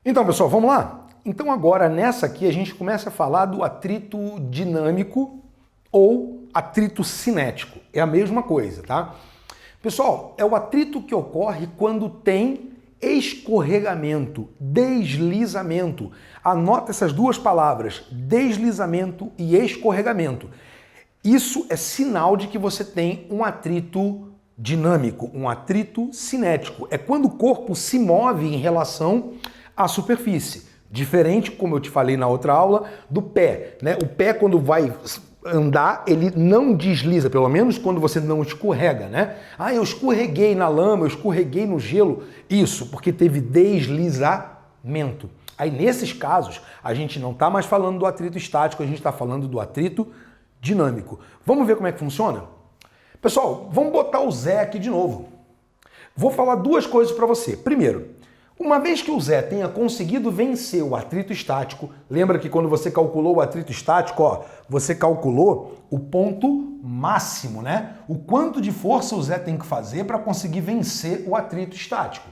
Então, pessoal, vamos lá? Então agora nessa aqui a gente começa a falar do atrito dinâmico ou atrito cinético. É a mesma coisa, tá? Pessoal, é o atrito que ocorre quando tem escorregamento, deslizamento. Anota essas duas palavras, deslizamento e escorregamento. Isso é sinal de que você tem um atrito dinâmico, um atrito cinético. É quando o corpo se move em relação à superfície. Diferente, como eu te falei na outra aula, do pé, né? O pé, quando vai andar, ele não desliza, pelo menos quando você não escorrega, né? Ah, eu escorreguei na lama, eu escorreguei no gelo. Isso, porque teve deslizamento. Aí, nesses casos, a gente não está mais falando do atrito estático, a gente está falando do atrito dinâmico. Vamos ver como é que funciona? Pessoal, vamos botar o Zé aqui de novo. Vou falar duas coisas para você. Primeiro, uma vez que o Zé tenha conseguido vencer o atrito estático, lembra que quando você calculou o atrito estático, ó, você calculou o ponto máximo, né? O quanto de força o Zé tem que fazer para conseguir vencer o atrito estático.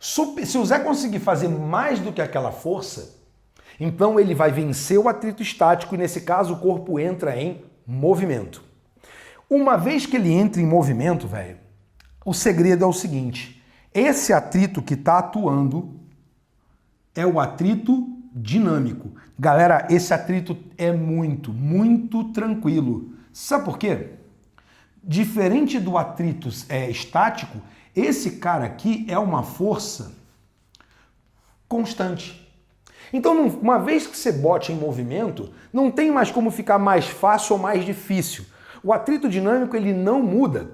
Se o Zé conseguir fazer mais do que aquela força, então ele vai vencer o atrito estático e nesse caso o corpo entra em movimento. Uma vez que ele entra em movimento, velho, o segredo é o seguinte: esse atrito que está atuando é o atrito dinâmico. Galera, esse atrito é muito tranquilo. Sabe por quê? Diferente do atrito estático, esse cara aqui é uma força constante. Então, uma vez que você bote em movimento, não tem mais como ficar mais fácil ou mais difícil. O atrito dinâmico, ele não muda.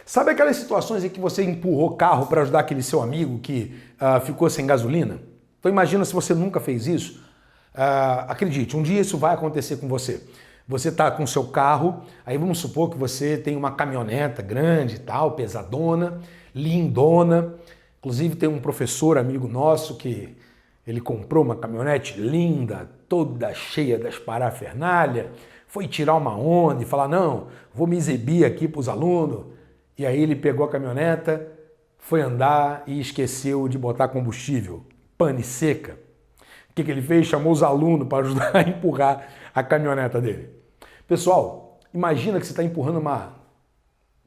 Sabe aquelas situações em que você empurrou carro para ajudar aquele seu amigo que ficou sem gasolina? Então imagina se você nunca fez isso. Acredite, um dia isso vai acontecer com você. Você está com o seu carro, aí vamos supor que você tem uma caminhoneta grande e tal, pesadona, lindona. Inclusive tem um professor amigo nosso que ele comprou uma caminhonete linda, toda cheia das parafernália, foi tirar uma onda e falar, não, vou me exibir aqui para os alunos. E aí ele pegou a caminhoneta, foi andar e esqueceu de botar combustível, pane seca. O que ele fez? Chamou os alunos para ajudar a empurrar a caminhoneta dele. Pessoal, imagina que você está empurrando uma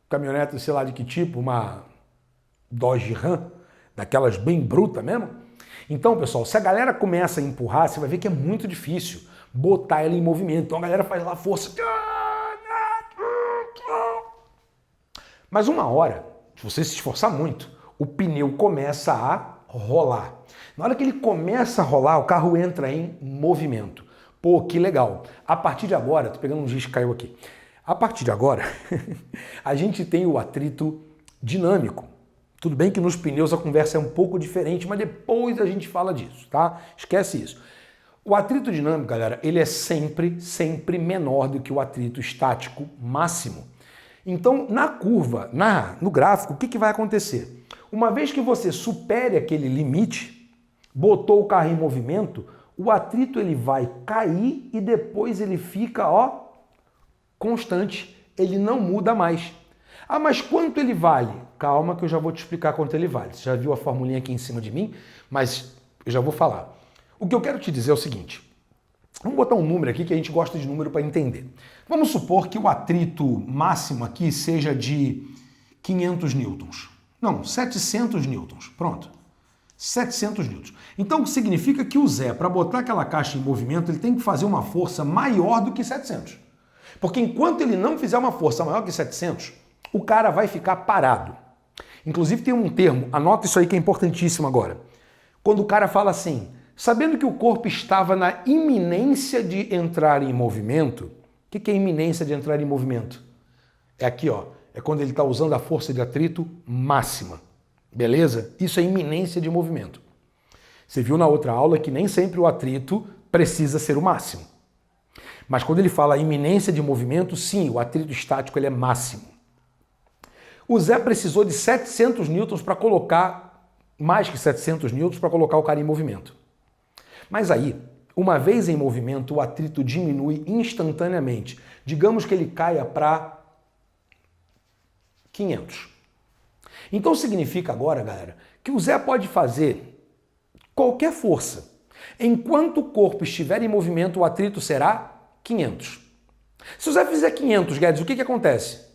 caminhoneta, sei lá de que tipo, uma Dodge Ram, daquelas bem bruta mesmo. Então, pessoal, se a galera começa a empurrar, você vai ver que é muito difícil botar ela em movimento. Então a galera faz lá força. Mas uma hora, se você se esforçar muito, o pneu começa a rolar. Na hora que ele começa a rolar, o carro entra em movimento. Pô, que legal. A partir de agora, tô pegando um giz que caiu aqui. A partir de agora, a gente tem o atrito dinâmico. Tudo bem que nos pneus a conversa é um pouco diferente, mas depois a gente fala disso, tá? Esquece isso. O atrito dinâmico, galera, ele é sempre menor do que o atrito estático máximo. Então, na curva, no gráfico, o que vai acontecer? Uma vez que você supere aquele limite, botou o carro em movimento, o atrito ele vai cair e depois ele fica, ó, constante. Ele não muda mais. Ah, mas quanto ele vale? Calma que eu já vou te explicar quanto ele vale. Você já viu a formulinha aqui em cima de mim, mas eu já vou falar. O que eu quero te dizer é o seguinte. Vamos botar um número aqui que a gente gosta de número para entender. Vamos supor que o atrito máximo aqui seja de 500 newtons. Não, 700 newtons. Pronto. 700 newtons. Então, significa que o Zé, para botar aquela caixa em movimento, ele tem que fazer uma força maior do que 700. Porque enquanto ele não fizer uma força maior que 700, o cara vai ficar parado. Inclusive tem um termo, anota isso aí que é importantíssimo agora. Quando o cara fala assim, sabendo que o corpo estava na iminência de entrar em movimento, o que é iminência de entrar em movimento? É aqui, ó. É quando ele está usando a força de atrito máxima. Beleza? Isso é iminência de movimento. Você viu na outra aula que nem sempre o atrito precisa ser o máximo. Mas quando ele fala iminência de movimento, sim, o atrito estático ele é máximo. O Zé precisou de 700 newtons para colocar, mais que 700 newtons para colocar o cara em movimento. Mas aí, uma vez em movimento, o atrito diminui instantaneamente. Digamos que ele caia para 500. Então significa agora, galera, que o Zé pode fazer qualquer força. Enquanto o corpo estiver em movimento, o atrito será 500. Se o Zé fizer 500, Guedes, o que acontece?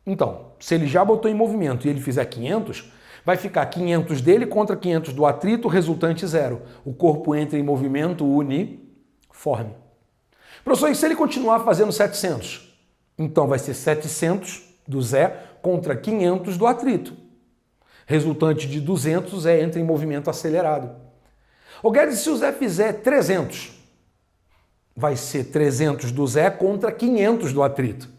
Então, se ele já botou em movimento e ele fizer 500, vai ficar 500 dele contra 500 do atrito, resultante zero. O corpo entra em movimento uniforme. Professor, e se ele continuar fazendo 700? Então vai ser 700 do Zé contra 500 do atrito. Resultante de 200, o Zé entra em movimento acelerado. Ô Guedes, se o Zé fizer 300, vai ser 300 do Zé contra 500 do atrito.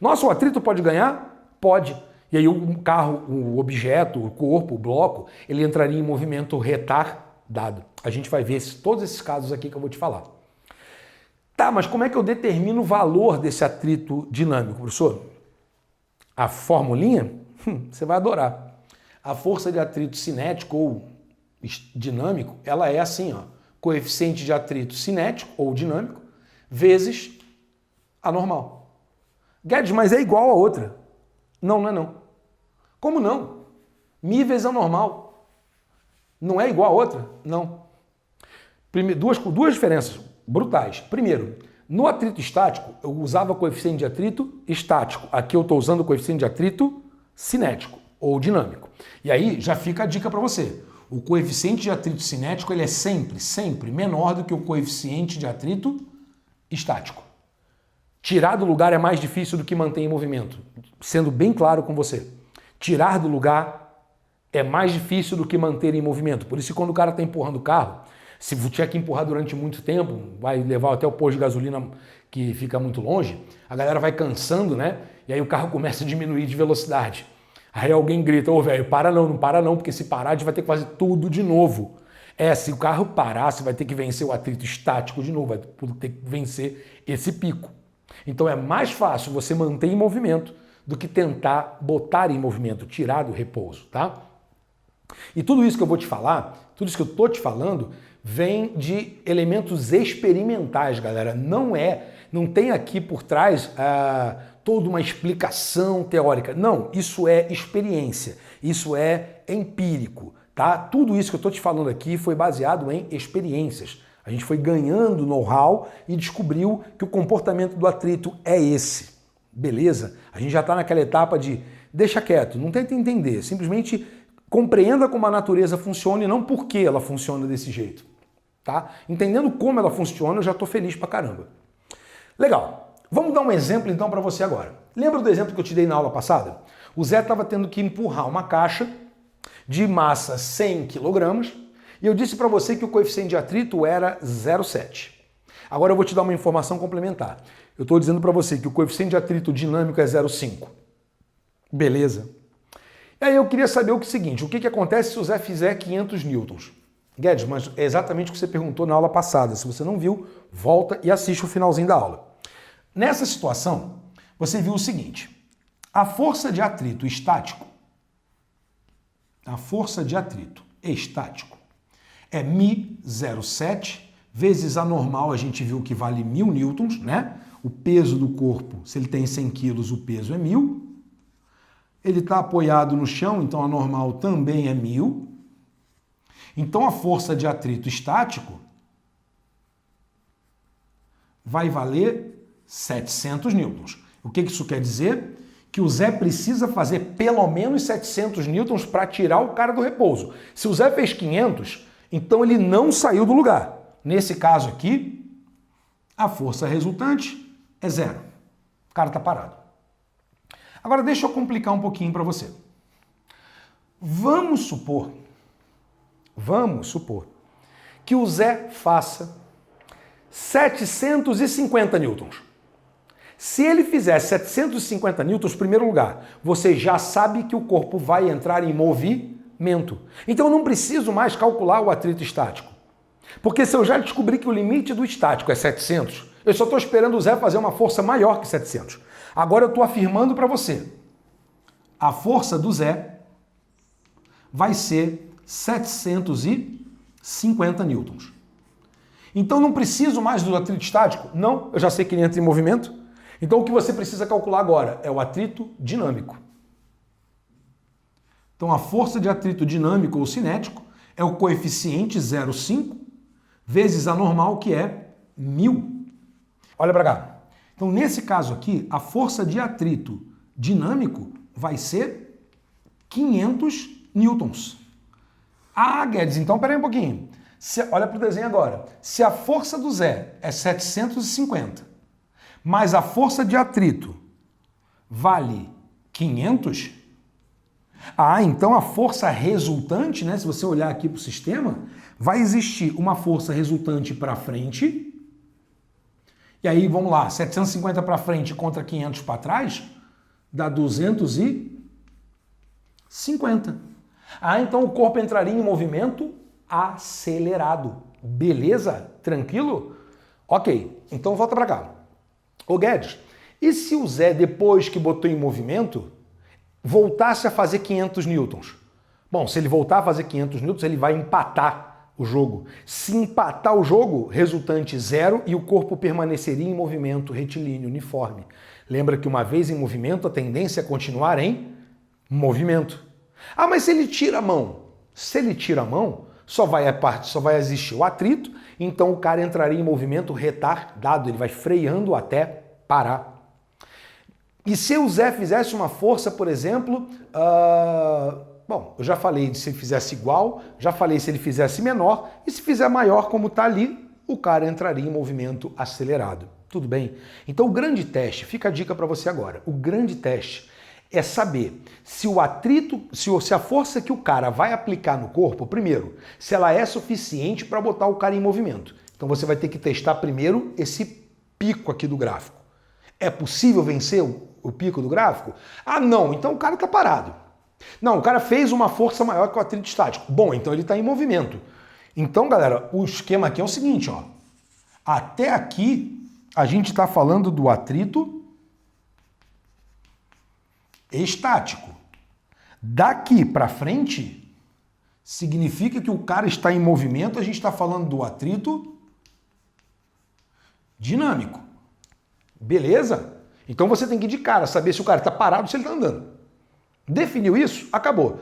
Nossa, o atrito pode ganhar? Pode. E aí o carro, o objeto, o corpo, o bloco, ele entraria em movimento retardado. A gente vai ver todos esses casos aqui que eu vou te falar. Tá, mas como é que eu determino o valor desse atrito dinâmico, professor? A formulinha? Você vai adorar. A força de atrito cinético ou dinâmico, ela é assim, ó, coeficiente de atrito cinético ou dinâmico vezes a normal. Guedes, mas é igual a outra. Não, não é não. Como não? Mi vezes a normal. Não é igual a outra? Não. Duas diferenças brutais. Primeiro, no atrito estático, eu usava coeficiente de atrito estático. Aqui eu estou usando o coeficiente de atrito cinético ou dinâmico. E aí já fica a dica para você. O coeficiente de atrito cinético ele é sempre menor do que o coeficiente de atrito estático. Tirar do lugar é mais difícil do que manter em movimento. Sendo bem claro com você. Tirar do lugar é mais difícil do que manter em movimento. Por isso, quando o cara está empurrando o carro, se tiver que empurrar durante muito tempo, vai levar até o posto de gasolina que fica muito longe, a galera vai cansando, né? E aí o carro começa a diminuir de velocidade. Aí alguém grita, ô velho, para não para não, porque se parar a gente vai ter que fazer tudo de novo. Se o carro parar, você vai ter que vencer o atrito estático de novo, vai ter que vencer esse pico. Então é mais fácil você manter em movimento do que tentar botar em movimento, tirar do repouso, tá? E tudo isso que eu vou te falar, tudo isso que eu tô te falando, vem de elementos experimentais, galera. Não tem aqui por trás toda uma explicação teórica. Não, isso é experiência, isso é empírico, tá? Tudo isso que eu tô te falando aqui foi baseado em experiências. A gente foi ganhando know-how e descobriu que o comportamento do atrito é esse. Beleza? A gente já está naquela etapa de deixa quieto, não tenta entender, simplesmente compreenda como a natureza funciona e não por que ela funciona desse jeito. Tá? Entendendo como ela funciona, eu já estou feliz pra caramba. Legal. Vamos dar um exemplo então para você agora. Lembra do exemplo que eu te dei na aula passada? O Zé estava tendo que empurrar uma caixa de massa 100 kg e eu disse para você que o coeficiente de atrito era 0,7. Agora eu vou te dar uma informação complementar. Eu estou dizendo para você que o coeficiente de atrito dinâmico é 0,5. Beleza. E aí eu queria saber o seguinte, o que acontece se o Zé fizer 500 newtons? Guedes, mas é exatamente o que você perguntou na aula passada. Se você não viu, volta e assiste o finalzinho da aula. Nessa situação, você viu o seguinte, a força de atrito estático é μ0,7 vezes a normal, a gente viu que vale 1000 newtons, né? O peso do corpo, se ele tem 100 quilos, o peso é 1000. Ele está apoiado no chão, então a normal também é 1000. Então a força de atrito estático vai valer 700 newtons. O que isso quer dizer? Que o Zé precisa fazer pelo menos 700 newtons para tirar o cara do repouso. Se o Zé fez 500, então ele não saiu do lugar. Nesse caso aqui, a força resultante é zero. O cara está parado. Agora deixa eu complicar um pouquinho para você. Vamos supor que o Zé faça 750 newtons. Se ele fizer 750 newtons, em primeiro lugar, você já sabe que o corpo vai entrar em movimento. Então eu não preciso mais calcular o atrito estático. Porque se eu já descobri que o limite do estático é 700, eu só estou esperando o Zé fazer uma força maior que 700. Agora eu estou afirmando para você, a força do Zé vai ser 750 newtons. Então não preciso mais do atrito estático? Não, eu já sei que ele entra em movimento. Então o que você precisa calcular agora é o atrito dinâmico. Então a força de atrito dinâmico ou cinético É o coeficiente 0,5 vezes a normal, que é 1000. Olha para cá. Então, nesse caso aqui, a força de atrito dinâmico vai ser 500 newtons. Ah, Guedes, então peraí um pouquinho. Olha para o desenho agora. Se a força do Zé é 750, mas a força de atrito vale 500, então a força resultante, né, se você olhar aqui para o sistema, vai existir uma força resultante para frente. E aí, vamos lá, 750 para frente contra 500 para trás, dá 250. Então o corpo entraria em movimento acelerado. Beleza? Tranquilo? Ok, então volta para cá. Ô Guedes, e se o Zé, depois que botou em movimento, voltasse a fazer 500 newtons? Bom, se ele voltar a fazer 500 newtons, ele vai empatar o jogo. Se empatar o jogo, resultante zero e o corpo permaneceria em movimento retilíneo uniforme. Lembra que uma vez em movimento, a tendência é continuar em movimento. Mas se ele tira a mão? Se ele tira a mão, só vai existir o atrito, então o cara entraria em movimento retardado, ele vai freando até parar. E se o Zé fizesse uma força, por exemplo, bom, eu já falei de se ele fizesse igual, já falei se ele fizesse menor, e se fizer maior como está ali, o cara entraria em movimento acelerado. Tudo bem? Então o grande teste, fica a dica para você agora, o grande teste é saber se o atrito, se a força que o cara vai aplicar no corpo, primeiro, se ela é suficiente para botar o cara em movimento. Então você vai ter que testar primeiro esse pico aqui do gráfico. É possível vencer o pico do gráfico? Não, então o cara está parado. Não, o cara fez uma força maior que o atrito estático. Bom, então ele está em movimento. Então, galera, o esquema aqui é o seguinte, ó. Até aqui a gente está falando do atrito estático. Daqui para frente, significa que o cara está em movimento, a gente está falando do atrito dinâmico. Beleza? Então você tem que ir de cara, saber se o cara está parado ou se ele está andando. Definiu isso? Acabou.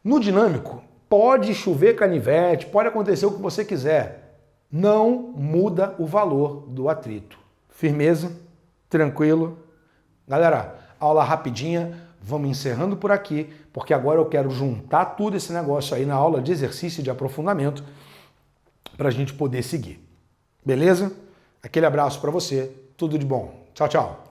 No dinâmico, pode chover canivete, pode acontecer o que você quiser. Não muda o valor do atrito. Firmeza? Tranquilo? Galera, aula rapidinha, vamos encerrando por aqui, porque agora eu quero juntar tudo esse negócio aí na aula de exercício de aprofundamento para a gente poder seguir. Beleza? Aquele abraço para você, tudo de bom. Tchau, tchau.